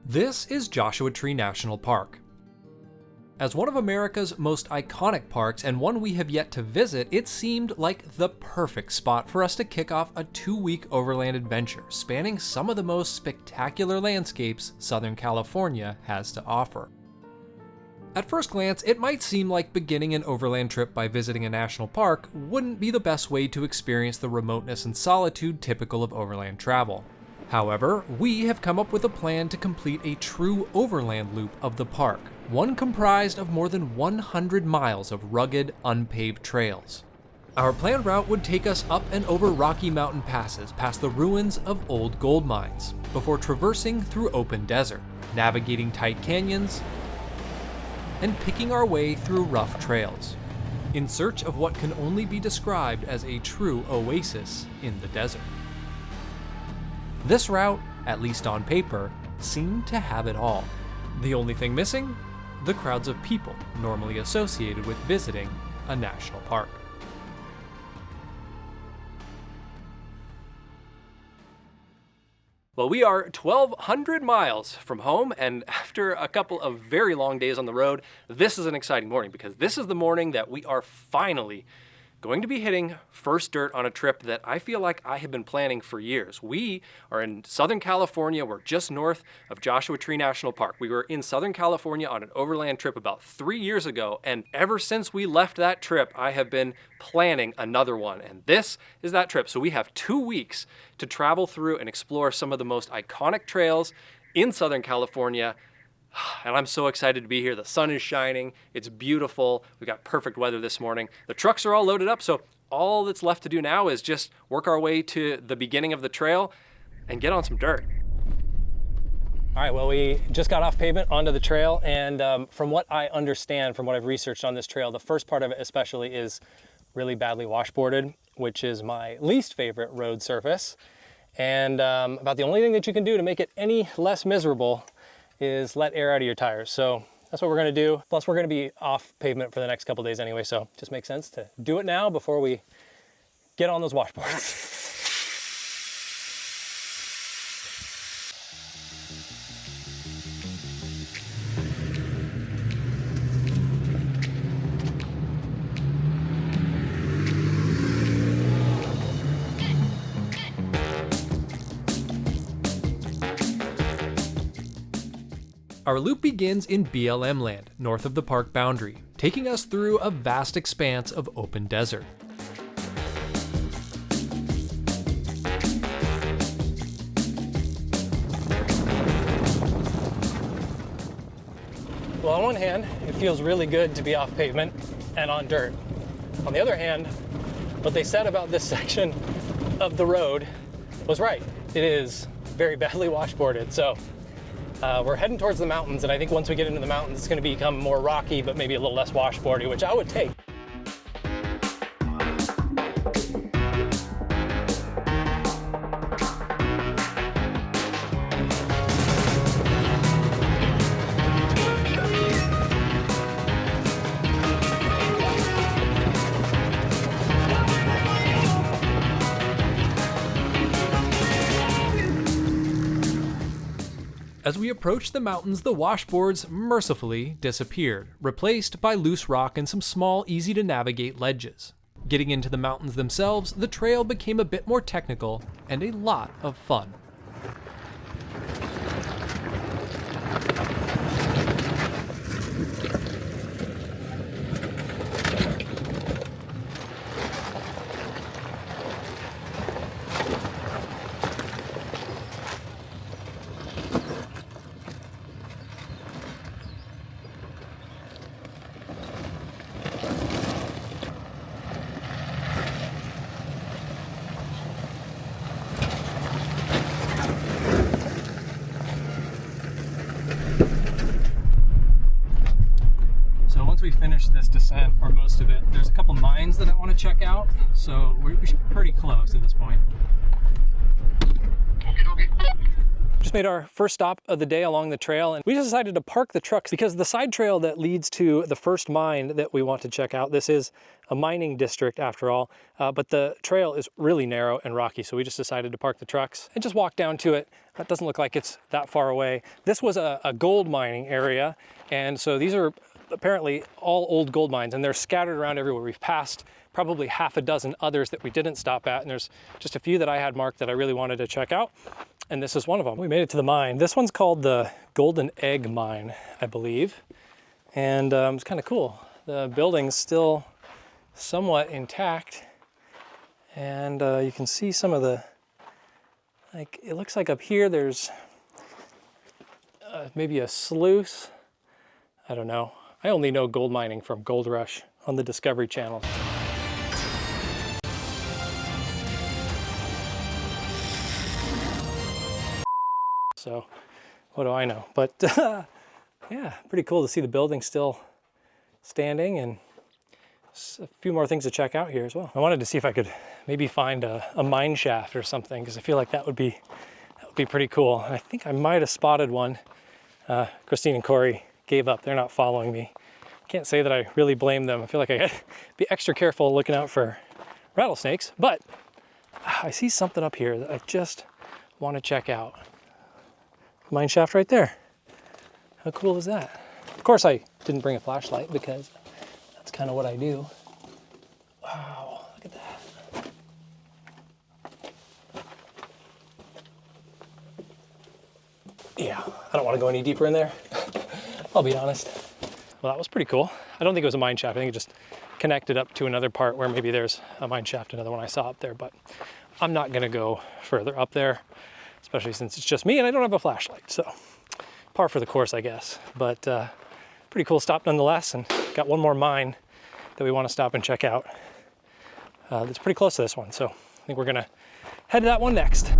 This is Joshua Tree National Park. As one of America's most iconic parks and one we have yet to visit, it seemed like the perfect spot for us to kick off a 2-week overland adventure spanning some of the most spectacular landscapes Southern California has to offer. At first glance, it might seem like beginning an overland trip by visiting a national park wouldn't be the best way to experience the remoteness and solitude typical of overland travel. However, we have come up with a plan to complete a true overland loop of the park, one comprised of more than 100 miles of rugged, unpaved trails. Our planned route would take us up and over rocky mountain passes past the ruins of old gold mines, before traversing through open desert, navigating tight canyons, and picking our way through rough trails, in search of what can only be described as a true oasis in the desert. This route, at least on paper, seemed to have it all. The only thing missing? The crowds of people normally associated with visiting a national park. Well, we are 1,200 miles from home, and after a couple of very long days on the road, this is an exciting morning because this is the morning that we are finally going to be hitting first dirt on a trip that I feel like I have been planning for years. We are in Southern California. We're just north of Joshua Tree National Park. We were in Southern California on an overland trip about 3 years ago, and ever since we left that trip, I have been planning another one, and this is that trip. So we have 2 weeks to travel through and explore some of the most iconic trails in Southern California. And I'm so excited to be here. The sun is shining. It's beautiful. We got perfect weather this morning. The trucks are all loaded up, so all that's left to do now is just work our way to the beginning of the trail and get on some dirt. All right, well, we just got off pavement onto the trail, and from what I understand, from what I've researched on this trail, the first part of it especially is really badly washboarded, which is my least favorite road surface. And about the only thing that you can do to make it any less miserable is let air out of your tires. So that's what we're gonna do. Plus we're gonna be off pavement for the next couple days anyway, so it just makes sense to do it now before we get on those washboards. Our loop begins in BLM land, north of the park boundary, taking us through a vast expanse of open desert. Well, on one hand, it feels really good to be off pavement and on dirt. On the other hand, what they said about this section of the road was right. It is very badly washboarded, so we're heading towards the mountains, and I think once we get into the mountains, it's going to become more rocky, but maybe a little less washboardy, which I would take. As we approached the mountains, the washboards mercifully disappeared, replaced by loose rock and some small, easy-to-navigate ledges. Getting into the mountains themselves, the trail became a bit more technical and a lot of fun. We finish this descent, or most of it, there's a couple mines that I want to check out, so we should be pretty close at this point. made our first stop of the day along the trail, and we just decided to park the trucks because the side trail that leads to the first mine that we want to check out, this is a mining district after all, but the trail is really narrow and rocky, so we just decided to park the trucks and just walk down to it. That doesn't look like it's that far away. This was a gold mining area, and so these are apparently all old gold mines, and they're scattered around everywhere. We've passed probably half a dozen others that we didn't stop at, and there's just a few that I had marked that I really wanted to check out, and this is one of them. We made it to the mine. This one's called the Golden Egg Mine, I believe, and it's kind of cool. The building's still somewhat intact, and you can see some of the, like, it looks like up here there's maybe a sluice. I don't know. I only know gold mining from Gold Rush on the Discovery Channel. So what do I know? But yeah, pretty cool to see the building still standing, and a few more things to check out here as well. I wanted to see if I could maybe find a mine shaft or something, because I feel like that would be pretty cool. And I think I might have spotted one. Christine and Corey gave up. They're not following me. Can't say that I really blame them. I feel like I gotta be extra careful looking out for rattlesnakes, but I see something up here that I just want to check out. Mine shaft right there. How cool is that? Of course I didn't bring a flashlight because that's kind of what I do. Wow, look at that. Yeah, I don't want to go any deeper in there. I'll be honest. Well, that was pretty cool. I don't think it was a mine shaft. I think it just connected up to another part where maybe there's a mine shaft, another one I saw up there, but I'm not gonna go further up there, especially since it's just me and I don't have a flashlight. So par for the course, I guess. But pretty cool stop nonetheless, and got one more mine that we want to stop and check out. It's pretty close to this one, so I think we're gonna head to that one next.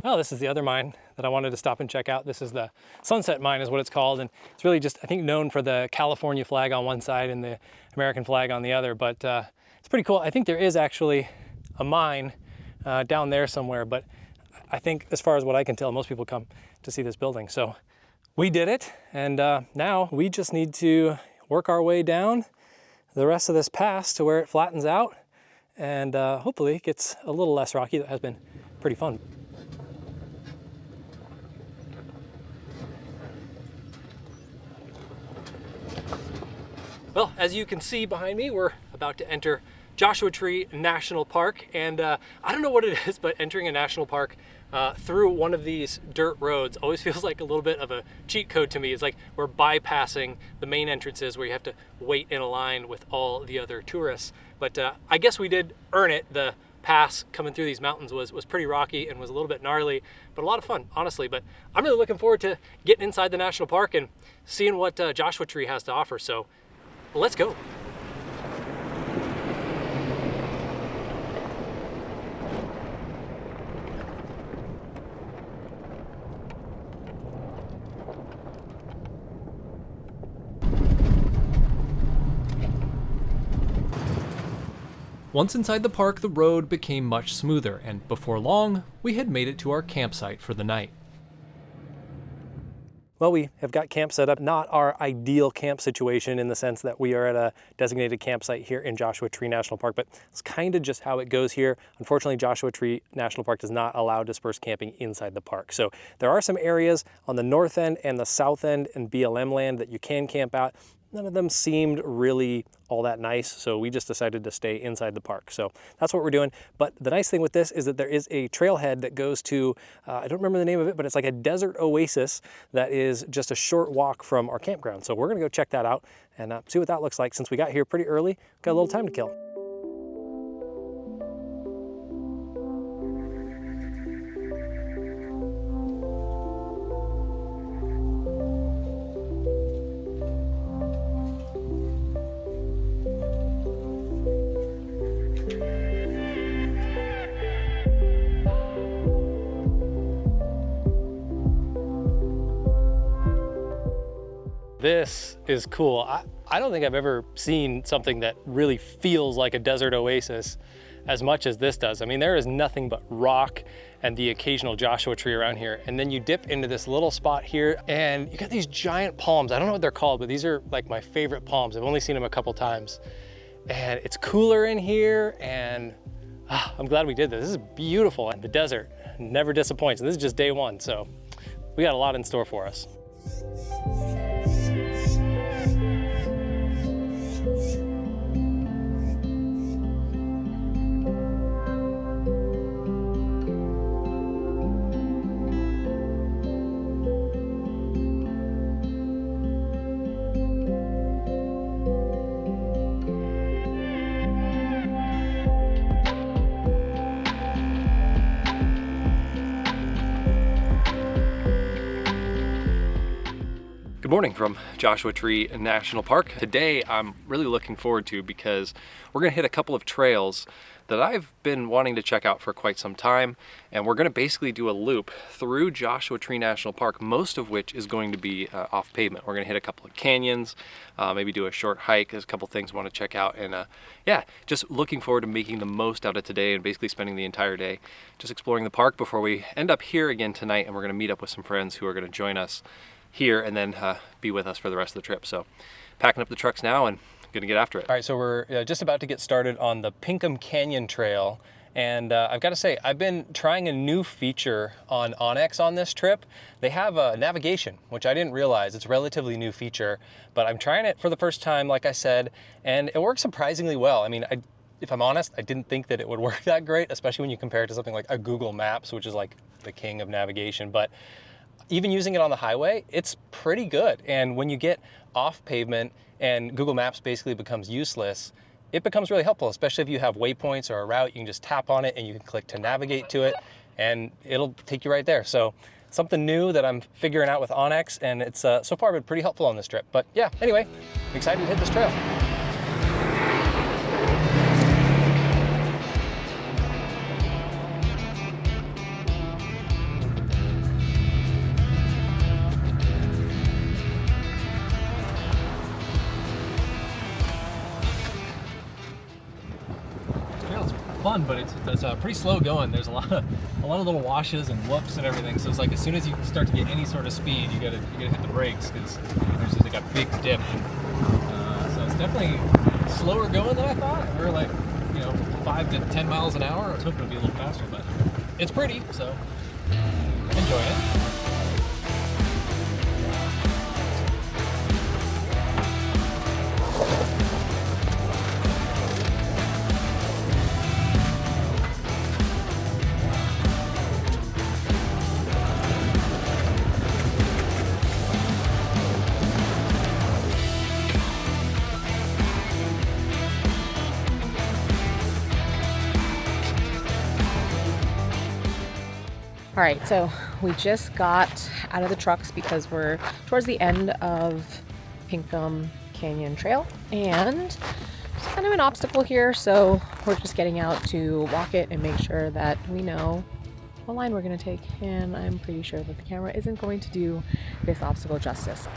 Well, this is the other mine that I wanted to stop and check out. This is the Sunset Mine is what it's called, and it's really just, I think, known for the California flag on one side and the American flag on the other, but it's pretty cool. I think there is actually a mine down there somewhere, but I think, as far as what I can tell, most people come to see this building. So we did it, and now we just need to work our way down the rest of this pass to where it flattens out, and hopefully it gets a little less rocky. That has been pretty fun. Well, as you can see behind me, we're about to enter Joshua Tree National Park, and I don't know what it is, but entering a national park through one of these dirt roads always feels like a little bit of a cheat code to me. It's like we're bypassing the main entrances where you have to wait in a line with all the other tourists. But I guess we did earn it. The pass coming through these mountains was pretty rocky and was a little bit gnarly, but a lot of fun, honestly. But I'm really looking forward to getting inside the national park and seeing what Joshua Tree has to offer. So let's go. Once inside the park, the road became much smoother, and before long, we had made it to our campsite for the night. Well, we have got camp set up, not our ideal camp situation in the sense that we are at a designated campsite here in Joshua Tree National Park, but it's kind of just how it goes here. Unfortunately, Joshua Tree National Park does not allow dispersed camping inside the park. So there are some areas on the north end and the south end and BLM land that you can camp out. None of them seemed really all that nice, so we just decided to stay inside the park. So that's what we're doing. But the nice thing with this is that there is a trailhead that goes to, I don't remember the name of it, but it's like a desert oasis that is just a short walk from our campground. So we're gonna go check that out and see what that looks like. Since we got here pretty early, got a little time to kill. this is cool. I don't think I've ever seen something that really feels like a desert oasis as much as this does. I mean, there is nothing but rock and the occasional Joshua tree around here. And then you dip into this little spot here and you got these giant palms. I don't know what they're called, but these are like my favorite palms. I've only seen them a couple times. And it's cooler in here, and I'm glad we did this. This is beautiful. And the desert never disappoints. And this is just day one, so we got a lot in store for us. Good morning from Joshua Tree National Park. Today I'm really looking forward to because we're gonna hit a couple of trails that I've been wanting to check out for quite some time, and we're gonna basically do a loop through Joshua Tree National Park, most of which is going to be off pavement. We're gonna hit a couple of canyons, maybe do a short hike. There's a couple things I want to check out, and yeah, just looking forward to making the most out of today and basically spending the entire day just exploring the park before we end up here again tonight, and we're gonna meet up with some friends who are gonna join us here and then be with us for the rest of the trip. So packing up the trucks now and gonna get after it. All right, so we're just about to get started on the Pinkham Canyon Trail. And I've got to say, I've been trying a new feature on onX on this trip. They have navigation, which I didn't realize. It's a relatively new feature, but I'm trying it for the first time, like I said, and it works surprisingly well. I mean, if I'm honest, I didn't think that it would work that great, especially when you compare it to something like a Google Maps, which is like the king of navigation. But even using it on the highway, it's pretty good. And when you get off pavement and Google Maps basically becomes useless, it becomes really helpful, especially if you have waypoints or a route. You can just tap on it and you can click to navigate to it, and it'll take you right there. So something new that I'm figuring out with onX, and it's so far been pretty helpful on this trip. But yeah, anyway, excited to hit this trail. Fun, but it's pretty slow going. There's a lot of little washes and whoops and everything. So it's like as soon as you start to get any sort of speed, you gotta hit the brakes because there's just like a big dip. So it's definitely slower going than I thought. We're like 5 to 10 miles an hour. I was hoping it'd be a little faster, but it's pretty, so enjoy it. All right, so we just got out of the trucks because we're towards the end of Pinkham Canyon Trail, and it's kind of an obstacle here, so we're just getting out to walk it and make sure that we know what line we're going to take, and I'm pretty sure that the camera isn't going to do this obstacle justice.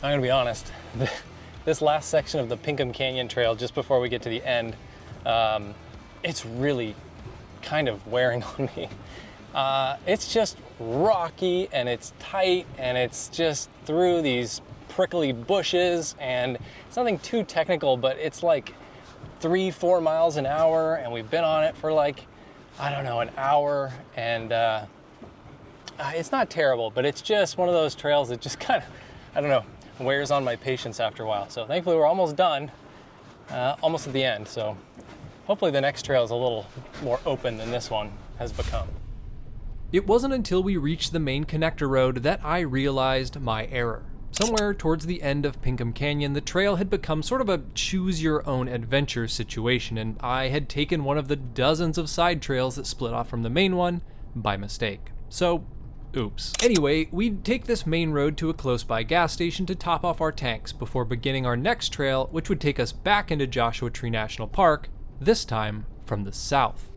I'm gonna be honest, this last section of the Pinkham Canyon Trail, just before we get to the end, it's really kind of wearing on me. It's just rocky and it's tight and it's just through these prickly bushes, and it's nothing too technical, but it's like 3-4 miles an hour, and we've been on it for like, I don't know, an hour, and it's not terrible, but it's just one of those trails that just kind of, I don't know, wears on my patience after a while. So thankfully we're almost done, almost at the end. So hopefully the next trail is a little more open than this one has become. It wasn't until we reached the main connector road that I realized my error. Somewhere towards the end of Pinkham Canyon, the trail had become sort of a choose-your-own-adventure situation, and I had taken one of the dozens of side trails that split off from the main one by mistake. So, oops. Anyway, we'd take this main road to a close-by gas station to top off our tanks before beginning our next trail, which would take us back into Joshua Tree National Park, this time from the south.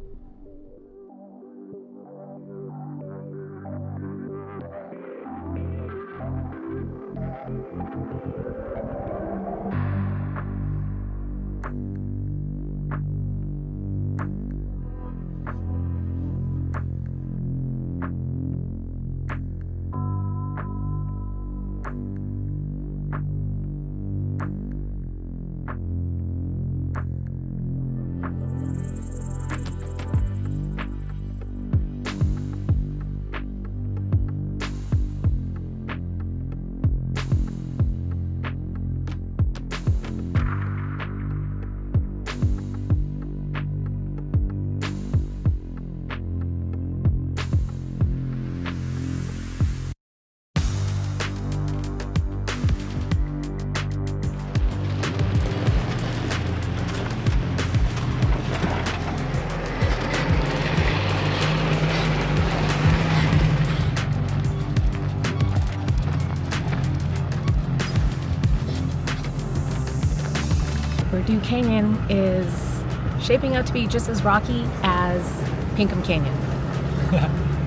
Burdue Canyon is shaping up to be just as rocky as Pinkham Canyon.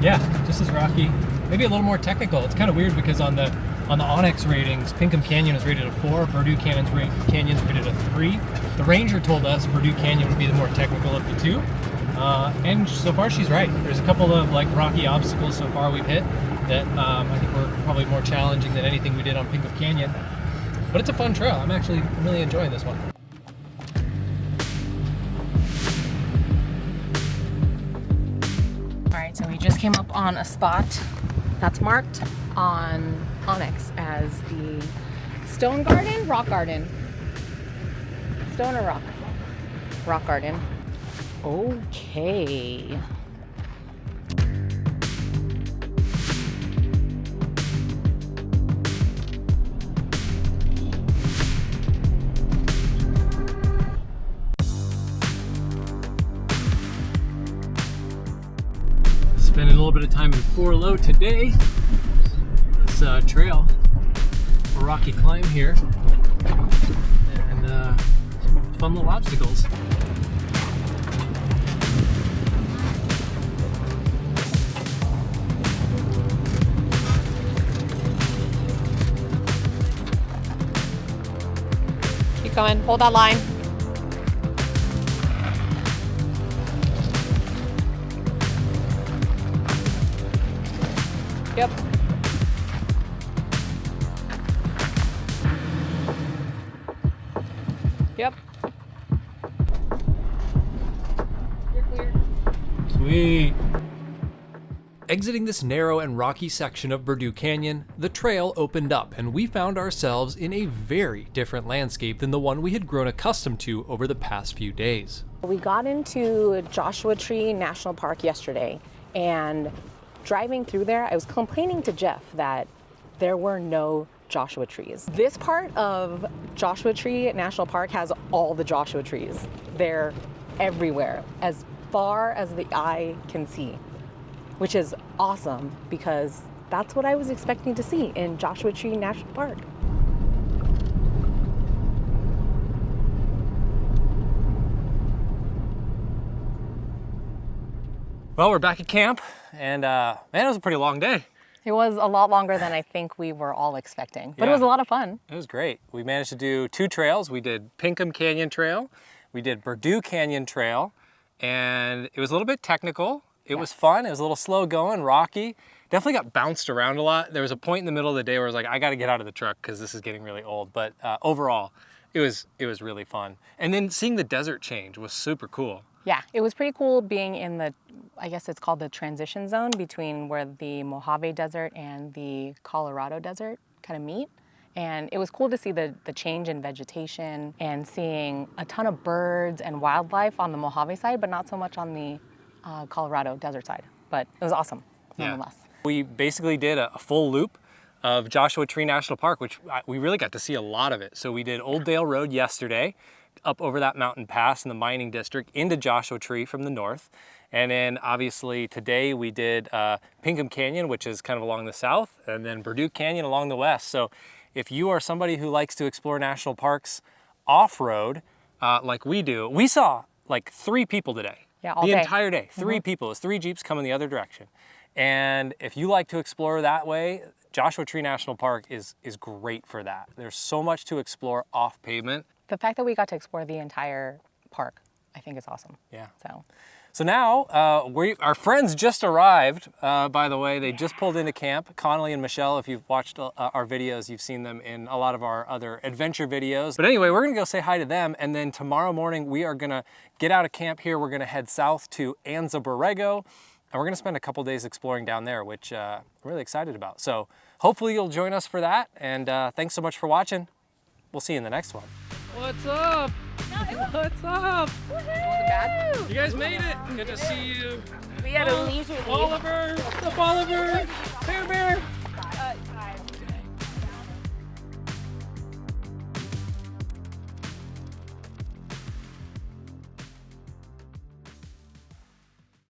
Yeah, just as rocky. Maybe a little more technical. It's kind of weird because on the Onyx ratings, Pinkham Canyon is rated a 4, Burdue Canyon's rated a 3. The ranger told us Burdue Canyon would be the more technical of the two. And so far she's right. There's a couple of like rocky obstacles so far we've hit that I think were probably more challenging than anything we did on Pinkham Canyon. But it's a fun trail. I'm really enjoying this one. So we just came up on a spot that's marked on Onyx as the Stone Garden? Rock Garden. Stone or rock? Rock Garden. Okay. Spending a little bit of time in 4 Low today. This trail, a rocky climb here, and fun little obstacles. Keep going. Hold that line. Yep. Yep. You're clear. Sweet. Exiting this narrow and rocky section of Burdue Canyon, the trail opened up and we found ourselves in a very different landscape than the one we had grown accustomed to over the past few days. We got into Joshua Tree National Park yesterday, and driving through there, I was complaining to Jeff that there were no Joshua trees. This part of Joshua Tree National Park has all the Joshua trees. They're everywhere, as far as the eye can see, which is awesome because that's what I was expecting to see in Joshua Tree National Park. Well, we're back at camp, and man, it was a pretty long day. It was a lot longer than I think we were all expecting, but Yeah. It was a lot of fun. It was great. We managed to do 2 trails. We did Pinkham Canyon Trail, we did Burdue Canyon Trail, and it was a little bit technical. It was fun. It was a little slow going, rocky. Definitely got bounced around a lot. There was a point in the middle of the day where I was like, I got to get out of the truck because this is getting really old. But overall, it was really fun. And then seeing the desert change was super cool. Yeah, it was pretty cool being in the, I guess it's called the transition zone between where the Mojave Desert and the Colorado Desert kind of meet. And it was cool to see the change in vegetation and seeing a ton of birds and wildlife on the Mojave side, but not so much on the Colorado desert side. But it was awesome, nonetheless. We basically did a full loop of Joshua Tree National Park, which we really got to see a lot of it. So we did Old Dale Road yesterday, up over that mountain pass in the mining district into Joshua Tree from the north. And then obviously today we did Pinkham Canyon, which is kind of along the south, and then Burdue Canyon along the west. So if you are somebody who likes to explore national parks off-road, like we do, we saw like 3 people today. Yeah, all the day. entire day. 3 people. It was 3 Jeeps coming the other direction. And if you like to explore that way, Joshua Tree National Park is great for that. There's so much to explore off pavement. The fact that we got to explore the entire park, I think is awesome. Yeah. So now, our friends just arrived, by the way. They just pulled into camp. Connolly and Michelle, if you've watched our videos, you've seen them in a lot of our other adventure videos. But anyway, we're gonna go say hi to them, and then tomorrow morning we are gonna get out of camp here. We're gonna head south to Anza Borrego, and we're gonna spend a couple days exploring down there, which I'm really excited about. So hopefully you'll join us for that, and thanks so much for watching. We'll see you in the next one. What's up? What's up? Woohoo! You guys made it. Good to see you. We had a leisurely. Oliver. What's up, Oliver?